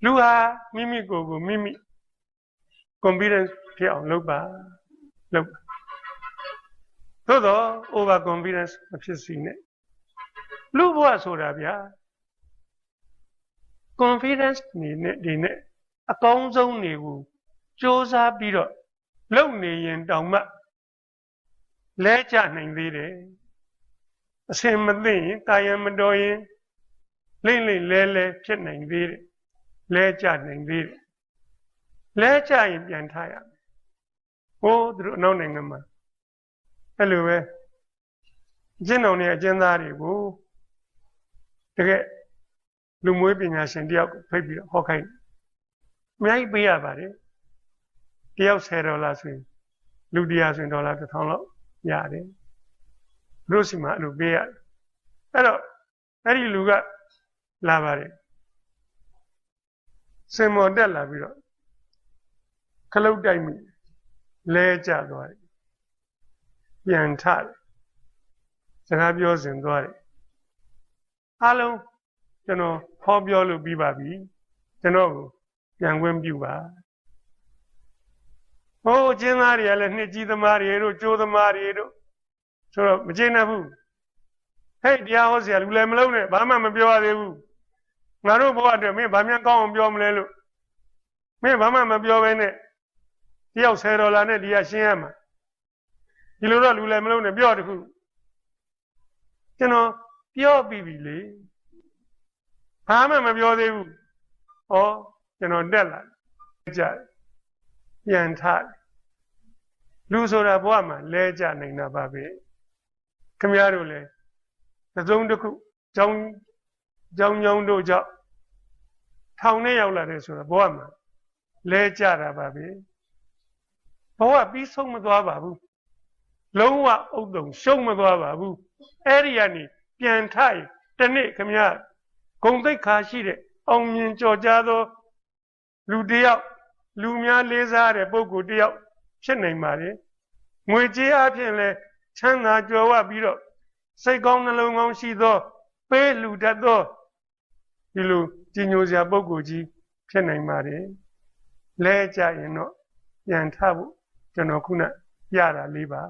လူဟာမိမိကိုယ်ကိုမိမိ confidence ဖြစ်အောင်လုပ်ပါသို့တော့ over confidence မဖြစ်စေနဲ့လူဘဝဆိုတာဗျာ confidence နေနဲ့ဒီနဲ့အကောင်းဆုံးတွေကိုစ조사ပြီးတော့လုပ်နေရင်တောင်မှလဲကျနိုင်သေးတယ်အစင်မသိရင်ကာယံမတော်ရင်လိမ့်လဲဖြစ်နိုင်သေးတယ်လဲကျနိုင်သေးတယ်လဲကျရင်ပြန်ထားရမယ်ဟိုးသူတို့အနောက်နိုင်ငံမှာအဲ့လိုပဲအကျဉ်းတော်နဲ့အကျဉ်းသားတွေကိုတကယ်လူမွေးပညာရှင်တယောက်ဖိတ်ပြီးတော့ဟောခိုင်းအများကြီးပေးရပါတယ်တယောက်$10ဆိုရင်လူ100ဆိုရင်$1000လောက်ရတယ်တို့စီမှာအဲ့လိုပေးရတယ်အဲ့တော့အဲ့ဒီလူကလာပါတယ်စင်မော်တက်လာပြီးတော့ခလုတ်တိုက်မိလဲကျသွားတယ်ပြန်ထတယ်စကားပြောစင်သွားတယ်အားလုံးကျွန်တော်ဟောပြောလို့ပြီးပါပြီကျွန်တော်ကိုပြန်ခွင့်ပြုပါဟိုအကျဉ်းသားတွေကလည်းနှစ်ကြီးသမားတွေတို့ကျိုးသမားတွေတို့ဆိုတော့မကျေနပ်ဘူးဟဲ့တရားဟောဆရာလူလည်းမလုံးနဲ့ဘာမှမပြောရသေးဘူးငါတို့ဘဝအတွက်မင်းဘာမှကောင်းအောင်ပြောမလဲလို့မင်းဘာမှမပြောဘဲနဲ့တယောက်$10နဲ့ဒီကရှင်းရမှာဒီလိုတော့လူလည်းမလုံးနဲ့ပြောတခုကျွန်တော်ပြောပြီးပြီလေဘာမှမပြောသေးဘူးဩကျွန်တော်တက်လာကြပြန်ထလူဆိုတာဘဝမှာလဲကြနိုင်တာပါပဲခင်ဗျားတို့လည်းသုံးတစ်ခုကြောင်းတို့ကြောင့်ထောင်ထဲရောက်လာတယ်ဆိုတာဘဝမှာလဲကြတာပါပဲဘဝပြီးဆုံးမသွားပါဘူးလုံးဝဥဒုံရှုံးမသွားပါဘူးအဲ့ဒီကနေပြန်ထရင်တနေ့ခင်ဗျားဂုံသိက္ခာရှိတဲ့အောင်မြင်ကြော်ကြားသောလူတယောက်လူများလေးစားတဲ့ပုဂ္ဂိုလ်တယောက်ဖြစ်နိုင်ပါလေငွေကြေးအပြင်လဲချမ်းသာကြွယ်ဝပြီးတော့စိတ်ကောင်းနှလုံးကောင်းရှိသောပေးလူတတ်သောဒီလိုကြီးညိုစရာပုဂ္ဂိုလ်ကြီးဖြစ်နိုင်ပါတယ်လဲကြရင်တော့ပြန်ထဖို့ကျွန်တော်ခုနရတာလေးပါ